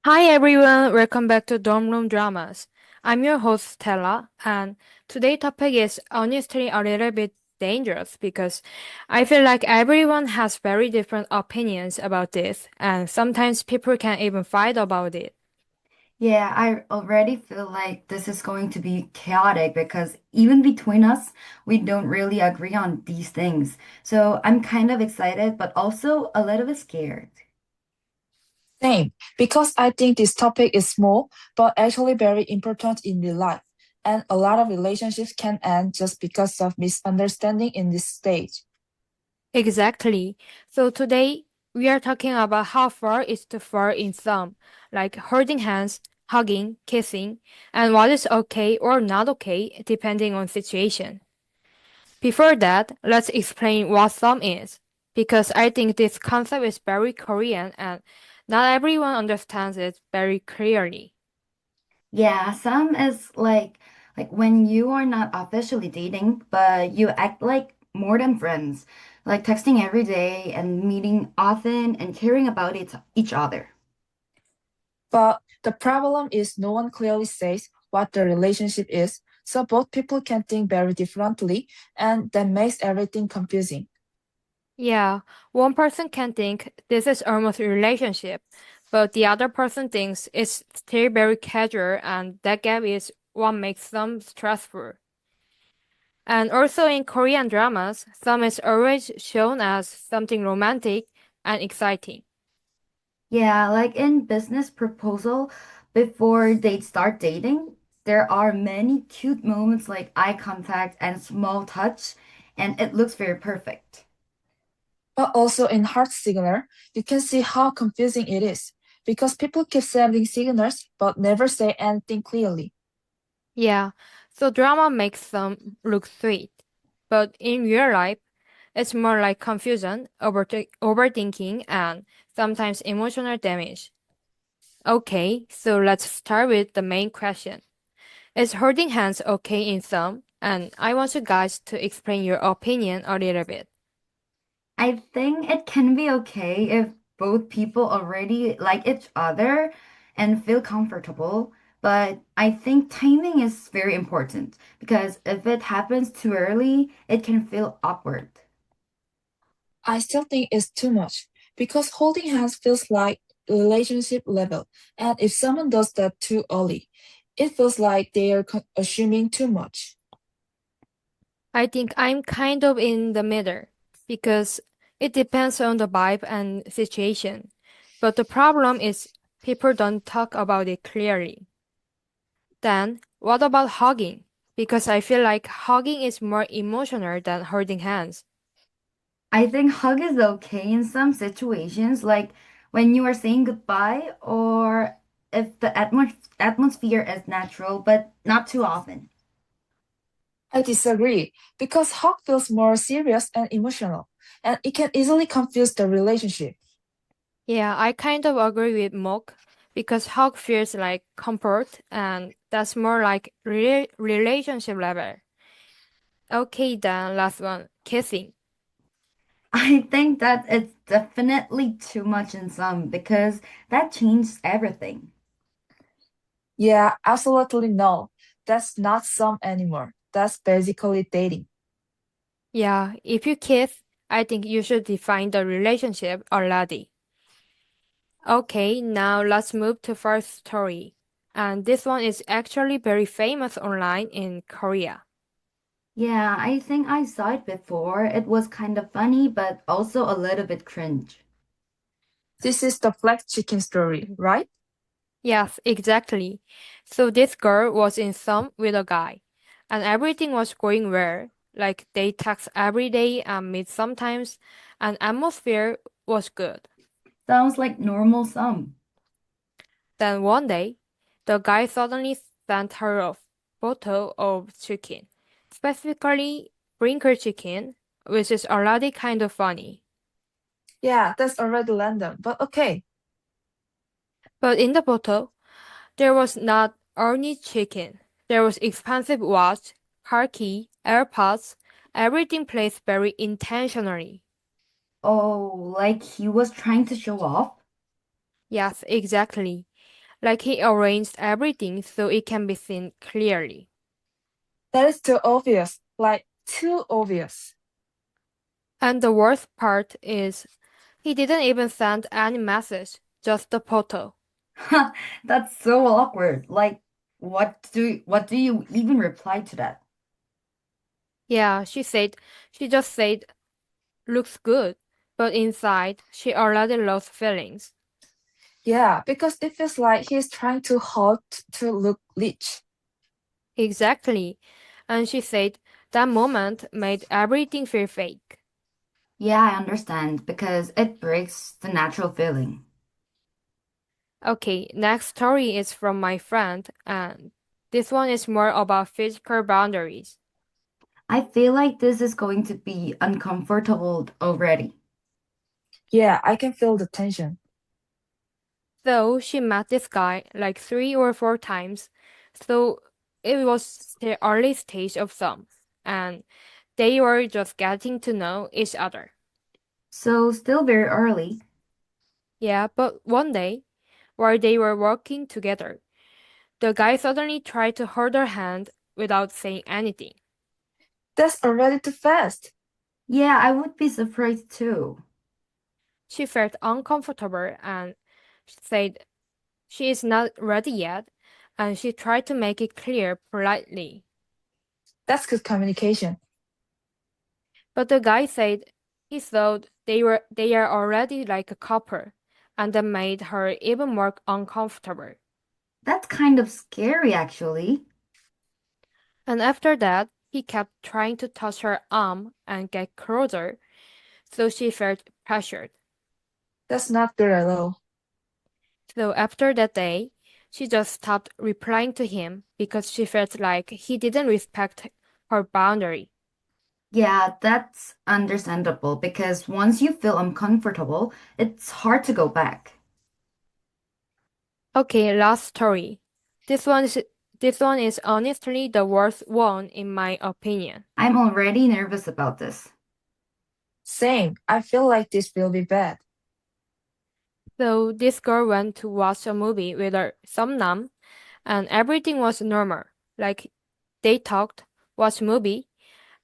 Hi everyone, welcome back to Dorm Room Dramas. I'm your host Stella, and today's topic is honestly a little bit dangerous because I feel like everyone has very different opinions about this, and sometimes people can even fight about it. Yeah, I already feel like this is going to be chaotic because even between us, we don't really agree on these things. So I'm kind of excited, but also a little bit scared. Same, because I think this topic is small, but actually very important in real life. And a lot of relationships can end just because of misunderstanding in this stage. Exactly. So today we are talking about how far is too far in some, like holding hands, hugging, kissing, and what is okay or not okay depending on situation. Before that, let's explain what thumb is, because I think this concept is very Korean and not everyone understands it very clearly. Yeah, some is like when you are not officially dating, but you act like more than friends, like texting every day and meeting often and caring about each other. But the problem is no one clearly says what the relationship is, so both people can think very differently, and that makes everything confusing. Yeah, one person can think this is almost a relationship, but the other person thinks it's still very casual and that gap is what makes them stressful. And also in Korean dramas, thumb is always shown as something romantic and exciting. Yeah, like in business proposal, before they start dating, there are many cute moments like eye contact and small touch, and it looks very perfect. But also in heart signal, you can see how confusing it is, because people keep sending signals but never say anything clearly. Yeah, so drama makes them look sweet. But in real life, it's more like confusion, overthinking, and sometimes emotional damage. Okay, so let's start with the main question. Is holding hands okay in some? And I want you guys to explain your opinion a little bit. I think it can be okay if both people already like each other and feel comfortable, but I think timing is very important because if it happens too early, it can feel awkward. I still think it's too much, because holding hands feels like relationship level, and if someone does that too early, it feels like they are assuming too much. I think I'm kind of in the middle because it depends on the vibe and situation. But the problem is people don't talk about it clearly. Then, what about hugging? Because I feel like hugging is more emotional than holding hands. I think hug is okay in some situations, like when you are saying goodbye or if the atmosphere is natural, but not too often. I disagree, because hug feels more serious and emotional, and it can easily confuse the relationship. Yeah, I kind of agree with Mok because hug feels like comfort and that's more like relationship level. Okay, then last one, kissing. I think that it's definitely too much in some because that changes everything. Yeah, absolutely no. That's not some anymore. That's basically dating. Yeah, if you kiss, I think you should define the relationship already. Okay, now let's move to first story. And this one is actually very famous online in Korea. Yeah, I think I saw it before. It was kind of funny, but also a little bit cringe. This is the flag chicken story, right? Yes, exactly. So this girl was in some with a guy, and everything was going well. Like they text every day and meet sometimes, and atmosphere was good. Sounds like normal some. Then one day, the guy suddenly sent her a photo of chicken, specifically sprinkle chicken, which is already kind of funny. Yeah, that's already random, but okay. But in the photo, there was not only chicken. There was expensive watch, car key, AirPods, everything placed very intentionally. Oh, like he was trying to show off? Yes, exactly. like he arranged everything so it can be seen clearly. That is too obvious, like too obvious. And the worst part is, he didn't even send any message, just the photo. That's so awkward. Like, what do you even reply to that? Yeah, she just said, looks good. But inside, she already lost feelings. Yeah, because it feels like he's trying too hard to look rich. Exactly. And she said that moment made everything feel fake. Yeah, I understand because it breaks the natural feeling. Okay, next story is from my friend, and this one is more about physical boundaries. I feel like this is going to be uncomfortable already. Yeah, I can feel the tension. So she met this guy like 3 or 4 times, so it was the early stage of some, and they were just getting to know each other. So, still very early. Yeah, but one day, while they were working together, the guy suddenly tried to hold her hand without saying anything. That's already too fast. Yeah, I would be surprised too. She felt uncomfortable and said she is not ready yet, and she tried to make it clear politely. That's good communication. But the guy said he thought they are already like a couple, and that made her even more uncomfortable. That's kind of scary, actually. And after that, he kept trying to touch her arm and get closer, so she felt pressured. That's not good at all. So after that day, she just stopped replying to him because she felt like he didn't respect her boundary. Yeah, that's understandable because once you feel uncomfortable, it's hard to go back. Okay, last story. This one is this one is honestly the worst one in my opinion. I'm already nervous about this. Same. I feel like this will be bad. So this girl went to watch a movie with her some nam and everything was normal. Like they talked, watched movie,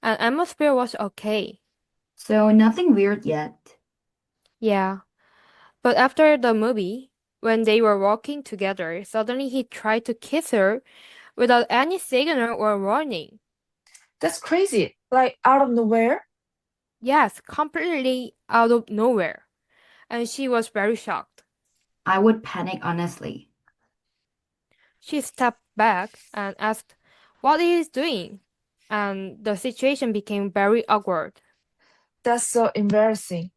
and atmosphere was okay. So, nothing weird yet. Yeah. But after the movie, when they were walking together, suddenly he tried to kiss her without any signal or warning. That's crazy. Like out of nowhere. Yes, completely out of nowhere. And she was very shocked. I would panic honestly. She stepped back and asked what he is doing. And the situation became very awkward. That's so embarrassing.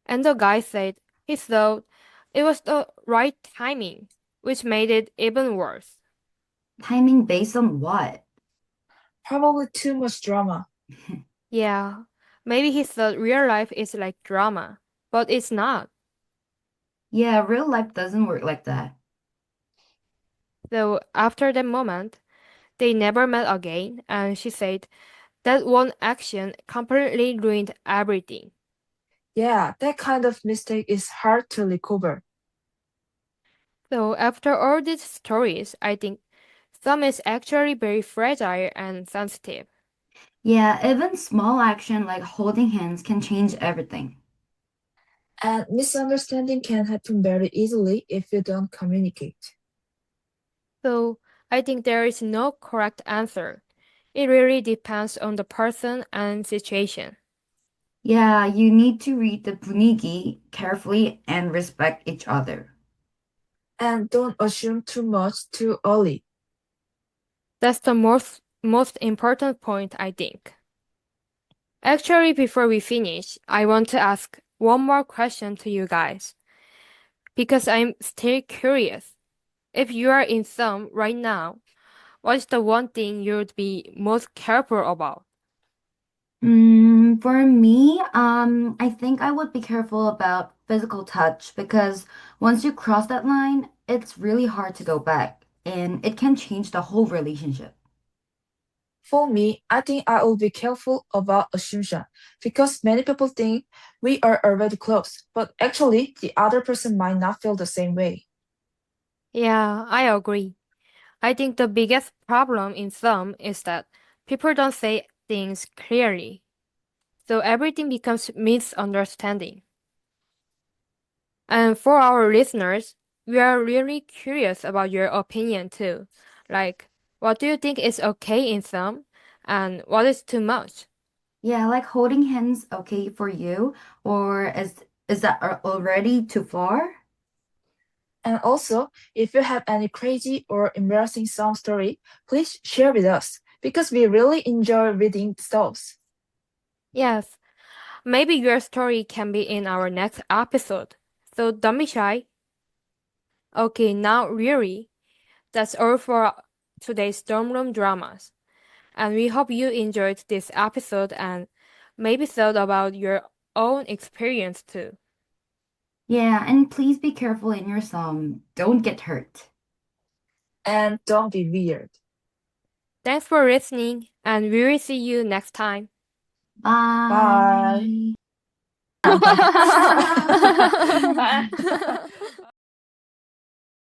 And the guy said he thought it was the right timing, which made it even worse. Timing based on what? Probably too much drama. Yeah, maybe he thought real life is like drama, but it's not. Yeah, real life doesn't work like that. So after that moment, they never met again, and she said that one action completely ruined everything. Yeah, that kind of mistake is hard to recover. So after all these stories, I think some is actually very fragile and sensitive. Yeah, even small action like holding hands can change everything. And misunderstanding can happen very easily if you don't communicate. So I think there is no correct answer. It really depends on the person and situation. Yeah, you need to read the 분위기 carefully and respect each other. And don't assume too much too early. That's the most important point, I think. Actually, before we finish, I want to ask one more question to you guys because I'm still curious. If you are in some right now, what is the one thing you would be most careful about? For me, I think I would be careful about physical touch because once you cross that line, it's really hard to go back and it can change the whole relationship. For me, I think I will be careful about assumption because many people think we are already close, but actually the other person might not feel the same way. Yeah, I agree. I think the biggest problem in some is that people don't say things clearly. So everything becomes misunderstanding. And for our listeners, we are really curious about your opinion too. Like, what do you think is okay in some, and what is too much? Yeah, like holding hands okay for you, or is that already too far? And also, if you have any crazy or embarrassing song story, please share with us because we really enjoy reading those. Yes, maybe your story can be in our next episode. So don't be shy. Okay, now really, that's all for today's Storm Room Dramas. And we hope you enjoyed this episode and maybe thought about your own experience too. Yeah, and please be careful in your song. Don't get hurt. And don't be weird. Thanks for listening, and we will see you next time. Bye. Bye. Bye.